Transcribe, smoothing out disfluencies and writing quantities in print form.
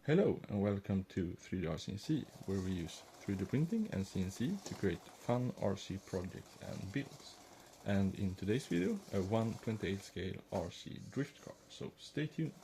Hello and welcome to 3D RCNC, where we use 3D printing and CNC to create fun RC projects and builds. And in today's video, a 1/28 scale RC drift car, so stay tuned.